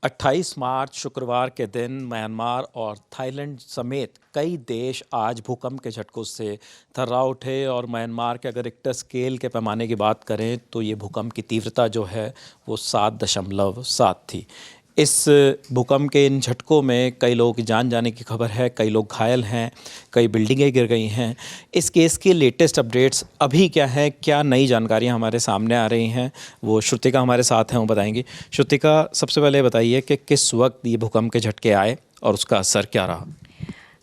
28 मार्च शुक्रवार के दिन म्यांमार और थाईलैंड समेत कई देश आज भूकंप के झटकों से थर्रा उठे। और म्यांमार के अगर रिक्टर स्केल के पैमाने की बात करें तो ये भूकंप की तीव्रता जो है वो 7.7 थी। इस भूकंप के इन झटकों में कई लोगों की जान जाने की खबर है, कई लोग घायल हैं, कई बिल्डिंगें गिर गई हैं। इस केस की लेटेस्ट अपडेट्स अभी क्या है, क्या नई जानकारियां हमारे सामने आ रही हैं, वो श्रुतिका हमारे साथ हैं, वो बताएंगी। श्रुतिका, सबसे पहले बताइए कि किस वक्त ये भूकंप के झटके आए और उसका असर क्या रहा।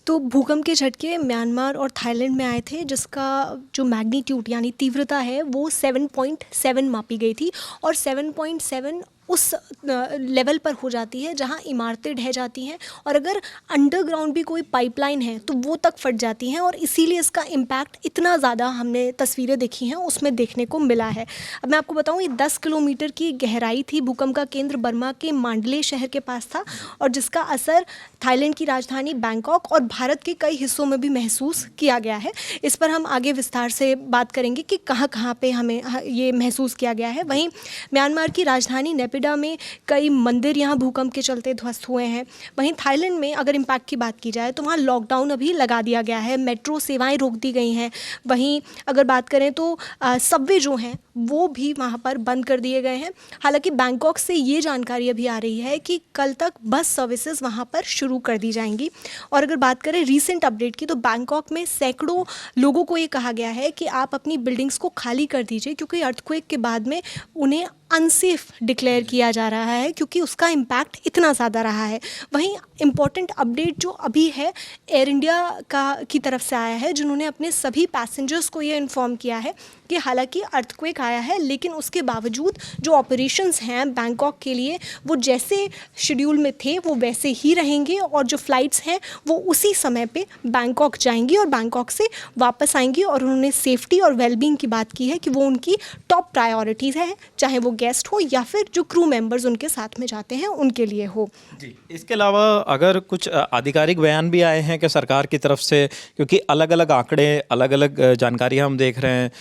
तो भूकंप के झटके म्यांमार और थाईलैंड में आए थे, जिसका जो मैग्नीट्यूड यानी तीव्रता है वो 7.7 मापी गई थी। और 7.7 उस लेवल पर हो जाती है जहां इमारतें ढह जाती हैं, और अगर अंडरग्राउंड भी कोई पाइपलाइन है तो वो तक फट जाती हैं, और इसीलिए इसका इम्पैक्ट इतना ज़्यादा हमने तस्वीरें देखी हैं उसमें देखने को मिला है। अब मैं आपको बताऊं, ये 10 किलोमीटर की गहराई थी। भूकंप का केंद्र बर्मा के मांडले शहर के पास था, और जिसका असर थाईलैंड की राजधानी बैंकॉक और भारत के कई हिस्सों में भी महसूस किया गया है। इस पर हम आगे विस्तार से बात करेंगे कि कहाँ कहाँ पे हमें ये महसूस किया गया है। वहीं म्यांमार की राजधानी नेपिडा में कई मंदिर यहाँ भूकंप के चलते ध्वस्त हुए हैं। वहीं थाईलैंड में अगर इम्पैक्ट की बात की जाए तो वहाँ लॉकडाउन अभी लगा दिया गया है, मेट्रो सेवाएं रोक दी गई हैं। वहीं अगर बात करें तो सबवे जो हैं वो भी वहाँ पर बंद कर दिए गए हैं। हालांकि बैंकॉक से ये जानकारी अभी आ रही है कि कल तक बस सर्विसेज वहाँ पर शुरू कर दी जाएंगी। और अगर बात करें रीसेंट अपडेट की, तो बैंकॉक में सैकड़ों लोगों को ये कहा गया है कि आप अपनी बिल्डिंग्स को खाली कर दीजिए, क्योंकि अर्थक्वेक के बाद में उन्हें अनसेफ डिक्लेयर किया जा रहा है, क्योंकि उसका इम्पैक्ट इतना ज़्यादा रहा है। वहीं इम्पॉर्टेंट अपडेट जो अभी है एयर इंडिया की तरफ से आया है, जिन्होंने अपने सभी पैसेंजर्स को ये इन्फॉर्म किया है कि हालांकि अर्थक्वेक आया है लेकिन उसके बावजूद जो ऑपरेशंस हैं बैंकॉक के लिए वो जैसे शेड्यूल में थे वो वैसे ही रहेंगे, और जो फ़्लाइट्स हैं वो उसी समय पे बैंकॉक जाएंगी और बैंकॉक से वापस आएंगी। और उन्होंने सेफ्टी और वेलबींग की बात की है कि वो उनकी टॉप प्रायोरिटीज़ है, चाहे वो गेस्ट हो या फिर जो क्रू मेंबर्स उनके साथ में जाते हैं उनके लिए हो। जी, इसके अलावा अगर कुछ आधिकारिक बयान भी आए हैं कि सरकार की तरफ से, क्योंकि अलग अलग आंकड़े, अलग अलग जानकारियां हम देख रहे हैं,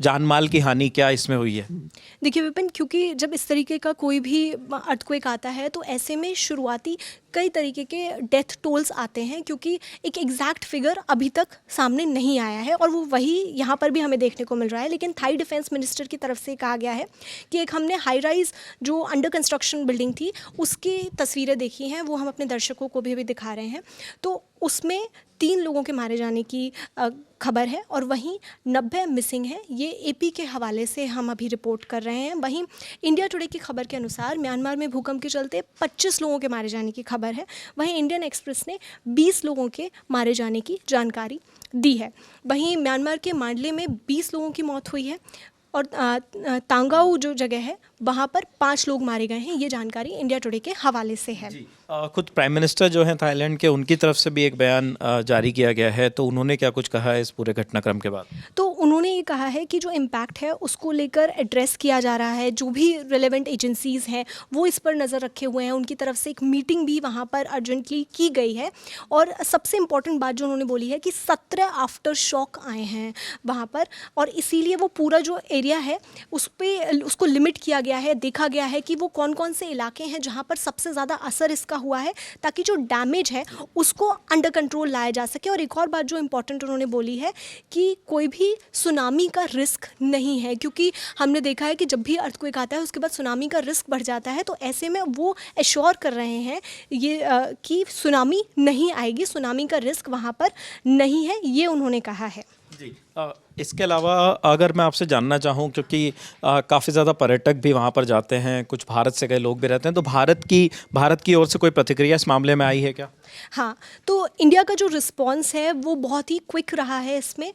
जान माल की हानि क्या इसमें हुई है? देखिए विपिन, क्योंकि जब इस तरीके का कोई भी अर्थक्वेक आता है तो ऐसे में शुरुआती कई तरीके के डेथ टोल्स आते हैं, क्योंकि एक एग्जैक्ट फिगर अभी तक सामने नहीं आया है, और वो वही यहाँ पर भी हमें देखने को मिल रहा है। लेकिन थाई डिफेंस मिनिस्टर की तरफ से कहा गया है कि एक हमने हाई राइज जो अंडर कंस्ट्रक्शन बिल्डिंग थी उसकी तस्वीरें देखी हैं, वो हम अपने दर्शकों को भी दिखा रहे हैं। तो उसमें 3 लोगों के मारे जाने की खबर है, और वहीं 90 मिसिंग है। ये एपी के हवाले से हम अभी रिपोर्ट कर रहे हैं। वहीं इंडिया टुडे की खबर के अनुसार म्यांमार में भूकंप के चलते 25 लोगों के मारे जाने की खबर है। वहीं इंडियन एक्सप्रेस ने 20 लोगों के मारे जाने की जानकारी दी है। वहीं म्यांमार के मांडले में 20 लोगों की मौत हुई है, और तांगाऊ जो जगह है वहाँ पर 5 लोग मारे गए हैं। ये जानकारी इंडिया टुडे के हवाले से है। खुद प्राइम मिनिस्टर जो हैं थाईलैंड के, उनकी तरफ से भी एक बयान जारी किया गया है, तो उन्होंने क्या कुछ कहा है इस पूरे घटनाक्रम के बाद? तो उन्होंने ये कहा है कि जो इम्पैक्ट है उसको लेकर एड्रेस किया जा रहा है, जो भी रिलेवेंट एजेंसीज़ हैं वो इस पर नज़र रखे हुए हैं। उनकी तरफ से एक मीटिंग भी वहाँ पर अर्जेंटली की गई है, और सबसे इम्पॉर्टेंट बात जो उन्होंने बोली है कि 17 आफ्टर शॉक आए हैं वहाँ पर, और इसीलिए वो पूरा जो एरिया है उसको लिमिट किया गया है। देखा गया है कि वो कौन कौन से इलाके हैं जहाँ पर सबसे ज़्यादा असर इसका हुआ है, ताकि जो डैमेज है उसको अंडर कंट्रोल लाया जा सके। और एक और बात जो इम्पोर्टेंट उन्होंने बोली है कि कोई भी सुनामी का रिस्क नहीं है, क्योंकि हमने देखा है कि जब भी अर्थक्वेक आता है उसके बाद सुनामी का रिस्क बढ़ जाता है। तो ऐसे में वो एश्योर कर रहे हैं ये कि सुनामी नहीं आएगी, सुनामी का रिस्क वहाँ पर नहीं है, ये उन्होंने कहा है। जी, इसके अलावा अगर मैं आपसे जानना चाहूँ, क्योंकि काफ़ी ज़्यादा पर्यटक भी वहाँ पर जाते हैं, कुछ भारत से गए लोग भी रहते हैं, तो भारत की ओर से कोई प्रतिक्रिया इस मामले में आई है क्या? हाँ, तो इंडिया का जो रिस्पांस है वो बहुत ही क्विक रहा है इसमें।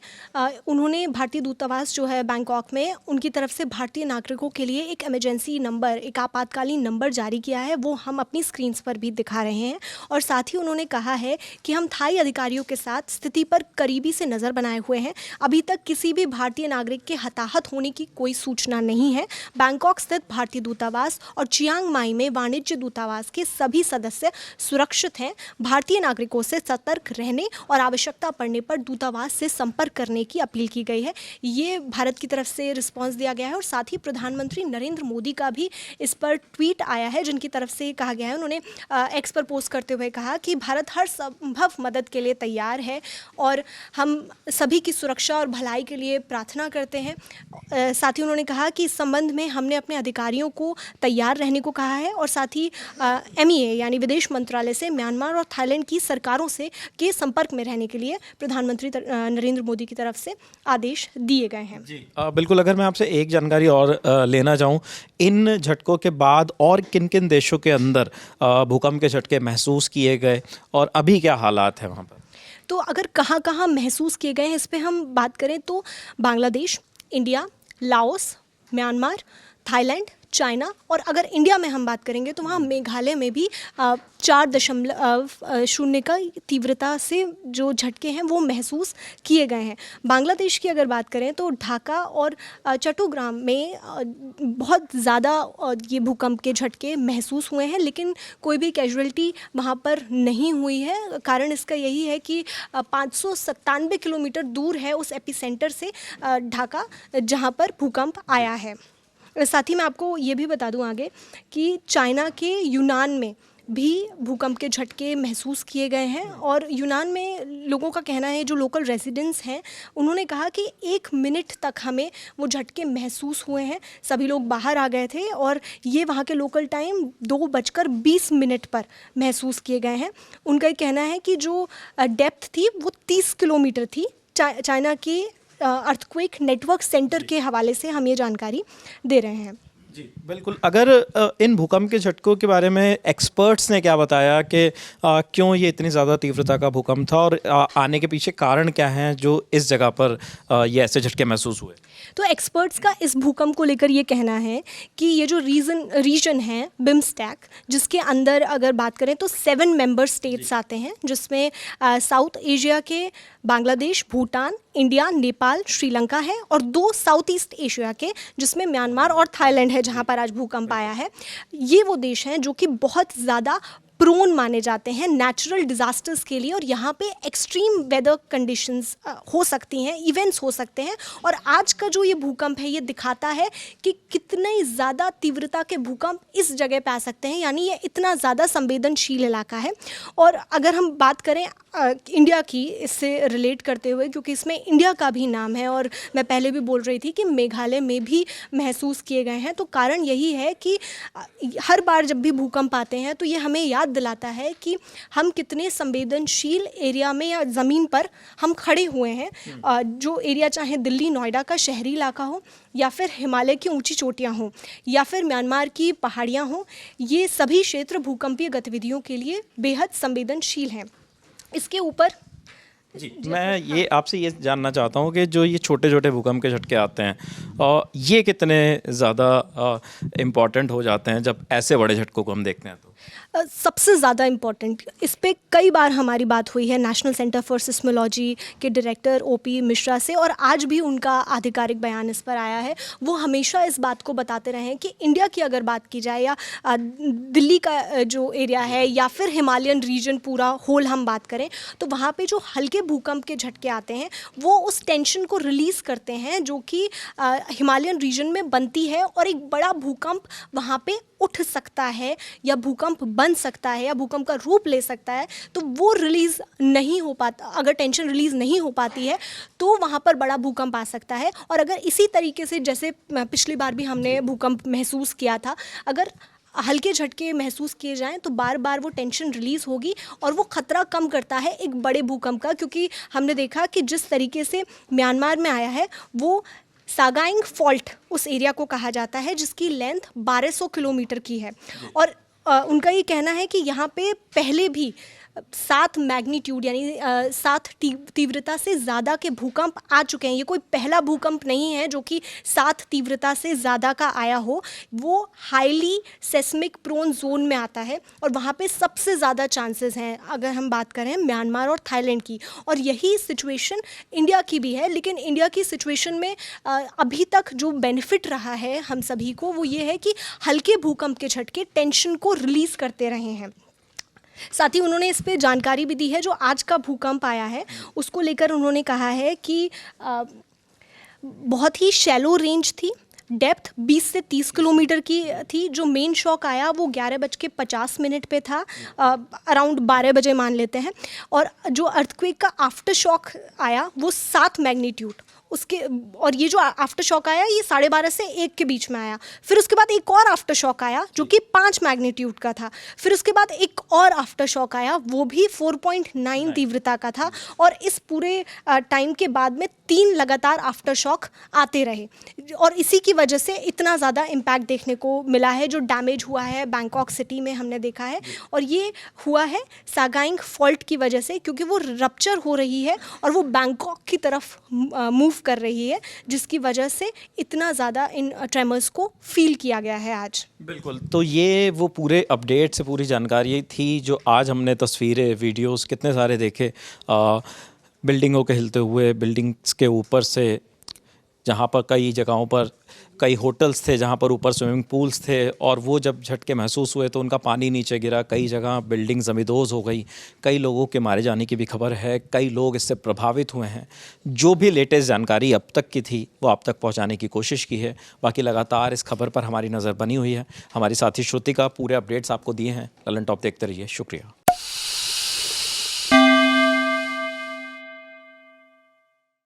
उन्होंने भारतीय दूतावास जो है बैंकॉक में, उनकी तरफ से भारतीय नागरिकों के लिए एक इमरजेंसी नंबर, एक आपातकालीन नंबर जारी किया है, वो हम अपनी स्क्रीन्स पर भी दिखा रहे हैं। और साथ ही उन्होंने कहा है कि हम थाई अधिकारियों के साथ स्थिति पर करीबी से नज़र बनाए हुए हैं। अभी तक किसी भी भारतीय नागरिक के हताहत होने की कोई सूचना नहीं है। बैंकॉक स्थित भारतीय दूतावास और चियांग माई में वाणिज्य दूतावास के सभी सदस्य सुरक्षित हैं। भारतीय नागरिकों से सतर्क रहने और आवश्यकता पड़ने पर दूतावास से संपर्क करने की अपील की गई है। ये भारत की तरफ से रिस्पांस दिया गया है और साथ ही प्रधानमंत्री नरेंद्र मोदी का भी इस पर ट्वीट आया है, जिनकी तरफ से कहा गया है, उन्होंने एक्स पर पोस्ट करते हुए कहा कि भारत हर संभव मदद के लिए तैयार है और हम सभी की सुरक्षा और भलाई के लिए प्रार्थना करते हैं। साथ ही उन्होंने कहा कि इस संबंध में हमने अपने अधिकारियों को तैयार रहने को कहा है और साथ ही MEA यानी विदेश मंत्रालय से म्यांमार और थाईलैंड की सरकारों से के संपर्क में रहने के लिए प्रधानमंत्री नरेंद्र मोदी की तरफ से आदेश दिए गए हैं। जी बिल्कुल। अगर मैं आपसे एक जानकारी और लेना चाहूँ, इन झटकों के बाद और किन किन देशों के अंदर भूकंप के झटके महसूस किए गए और अभी क्या हालात हैं वहाँ पर? तो अगर कहाँ कहाँ महसूस किए गए हैं इस पे हम बात करें तो Bangladesh, India, Laos, Myanmar, Thailand, China और अगर इंडिया में हम बात करेंगे तो वहाँ मेघालय में भी 4.0 का तीव्रता से जो झटके हैं वो महसूस किए गए हैं। बांग्लादेश की अगर बात करें तो ढाका और चट्टग्राम में बहुत ज़्यादा ये भूकंप के झटके महसूस हुए हैं, लेकिन कोई भी कैजुअल्टी वहाँ पर नहीं हुई है। कारण इसका यही है कि 597 किलोमीटर दूर है उस एपिसेंटर से ढाका, जहाँ पर भूकंप आया है। साथ ही मैं आपको ये भी बता दूं आगे कि चाइना के यूनान में भी भूकंप के झटके महसूस किए गए हैं और यूनान में लोगों का कहना है, जो लोकल रेजिडेंट्स हैं उन्होंने कहा कि 1 मिनट तक हमें वो झटके महसूस हुए हैं। सभी लोग बाहर आ गए थे और ये वहाँ के लोकल टाइम 2:20 पर महसूस किए गए हैं। उनका ये कहना है कि जो डेप्थ थी वो 30 किलोमीटर थी। चाइना की अर्थक्वेक नेटवर्क सेंटर के हवाले से हम ये जानकारी दे रहे हैं। जी बिल्कुल। अगर इन भूकंप के झटकों के बारे में एक्सपर्ट्स ने क्या बताया कि क्यों ये इतनी ज़्यादा तीव्रता का भूकंप था और आने के पीछे कारण क्या हैं जो इस जगह पर ये ऐसे झटके महसूस हुए? तो एक्सपर्ट्स का इस भूकंप को लेकर ये कहना है कि ये जो रीजन है बिम्स्टैक, जिसके अंदर अगर बात करें तो 7 मेंबर स्टेट्स आते हैं, जिसमें साउथ एशिया के बांग्लादेश, भूटान, इंडिया, नेपाल, श्रीलंका है और 2 साउथ ईस्ट एशिया के, जिसमें म्यांमार और थाईलैंड है, जहाँ पर आज भूकंप आया है। ये वो देश हैं जो कि बहुत ज़्यादा प्रोन माने जाते हैं नेचुरल डिज़ास्टर्स के लिए और यहाँ पे एक्सट्रीम वेदर कंडीशंस हो सकती हैं, इवेंट्स हो सकते हैं। और आज का जो ये भूकंप है ये दिखाता है कि कितनी ज़्यादा तीव्रता के भूकंप इस जगह पे आ सकते हैं, यानी ये इतना ज़्यादा संवेदनशील इलाका है। और अगर हम बात करें इंडिया की, इससे रिलेट करते हुए, क्योंकि इसमें इंडिया का भी नाम है और मैं पहले भी बोल रही थी कि मेघालय में भी महसूस किए गए हैं, तो कारण यही है कि हर बार जब भी भूकंप आते हैं तो ये हमें याद दिलाता है कि हम कितने संवेदनशील एरिया में या ज़मीन पर हम खड़े हुए हैं। जो एरिया चाहे दिल्ली, नोएडा का शहरी इलाका हो या फिर हिमालय की ऊंची चोटियां हो या फिर म्यांमार की पहाड़ियां हो, ये सभी क्षेत्र भूकंपीय गतिविधियों के लिए बेहद संवेदनशील हैं। इसके ऊपर जी मैं ये आपसे ये जानना चाहता हूँ कि जो ये छोटे छोटे भूकंप के झटके आते हैं और ये कितने ज़्यादा इम्पॉर्टेंट हो जाते हैं जब ऐसे बड़े झटकों को हम देखते हैं? तो सबसे ज़्यादा इम्पॉर्टेंट, इस पे कई बार हमारी बात हुई है नेशनल सेंटर फॉर सिस्मोलॉजी के डायरेक्टर OP मिश्रा से और आज भी उनका आधिकारिक बयान इस पर आया है। वो हमेशा इस बात को बताते रहे हैं कि इंडिया की अगर बात की जाए या दिल्ली का जो एरिया है या फिर हिमालयन रीजन पूरा होल हम बात करें, तो वहाँ पे जो हल्के भूकंप के झटके आते हैं वो उस टेंशन को रिलीज़ करते हैं जो कि हिमालयन रीजन में बनती है और एक बड़ा भूकंप वहाँ पे उठ सकता है या भूकंप बन सकता है या भूकंप का रूप ले सकता है। तो वो रिलीज़ नहीं हो पाता, अगर टेंशन रिलीज़ नहीं हो पाती है तो वहाँ पर बड़ा भूकंप आ सकता है। और अगर इसी तरीके से, जैसे पिछली बार भी हमने भूकंप महसूस किया था, अगर हल्के झटके महसूस किए जाएं तो बार बार वो टेंशन रिलीज़ होगी और वो ख़तरा कम करता है एक बड़े भूकंप का। क्योंकि हमने देखा कि जिस तरीके से म्यांमार में आया है वो सागाइंग फॉल्ट उस एरिया को कहा जाता है, जिसकी लेंथ 1200 किलोमीटर की है। और उनका ये कहना है कि यहाँ पे पहले भी 7 मैग्नीट्यूड यानी 7 तीव्रता से ज़्यादा के भूकंप आ चुके हैं। ये कोई पहला भूकंप नहीं है जो कि 7 तीव्रता से ज़्यादा का आया हो। वो हाईली सेस्मिक प्रोन जोन में आता है और वहाँ पे सबसे ज़्यादा चांसेस हैं अगर हम बात करें म्यांमार और थाईलैंड की। और यही सिचुएशन इंडिया की भी है, लेकिन इंडिया की सिचुएशन में अभी तक जो बेनिफिट रहा है हम सभी को वो ये है कि हल्के भूकंप के झटके टेंशन को रिलीज़ करते रहे हैं। साथ ही उन्होंने इस पे जानकारी भी दी है जो आज का भूकंप आया है उसको लेकर उन्होंने कहा है कि बहुत ही शैलो रेंज थी, डेप्थ 20 से 30 किलोमीटर की थी। जो मेन शॉक आया वो 11:50 पे था, अराउंड 12 बजे मान लेते हैं। और जो अर्थक्वेक का आफ्टर शॉक आया वो 7 मैग्नीट्यूड उसके, और ये जो आफ्टर शॉक आया ये 12:30 से 1 के बीच में आया। फिर उसके बाद एक और आफ्टर शॉक आया जो कि 5 मैग्नीट्यूड का था। फिर उसके बाद एक और आफ्टर शॉक आया वो भी 4.9 तीव्रता का था। और इस पूरे टाइम के बाद में 3 लगातार आफ्टर शॉक आते रहे और इसी की वजह से इतना ज़्यादा इम्पैक्ट देखने को मिला है। जो डैमेज हुआ है बैंकॉक सिटी में हमने देखा है, और ये हुआ है सागाइंग फॉल्ट की वजह से, क्योंकि वो रप्चर हो रही है और वो बैंकॉक की तरफ मूव कर रही है, जिसकी वजह से इतना ज़्यादा इन ट्रेमर्स को फील किया गया है आज। बिल्कुल, तो ये वो पूरे अपडेट से पूरी जानकारी थी जो आज हमने तस्वीरें, वीडियोस कितने सारे देखे बिल्डिंगों के हिलते हुए, बिल्डिंग्स के ऊपर से, जहाँ पर कई जगहों पर कई होटल्स थे जहाँ पर ऊपर स्विमिंग पूल्स थे, और वो जब झटके महसूस हुए तो उनका पानी नीचे गिरा। कई जगह बिल्डिंग ज़मींदोज़ हो गई, कई लोगों के मारे जाने की भी खबर है, कई लोग इससे प्रभावित हुए हैं। जो भी लेटेस्ट जानकारी अब तक की थी वो आप तक पहुँचाने की कोशिश की है। बाकी लगातार इस खबर पर हमारी नज़र बनी हुई है। हमारी साथी श्रुतिका पूरे अपडेट्स आपको दिए हैं। ललन टॉप देखते रहिए। शुक्रिया।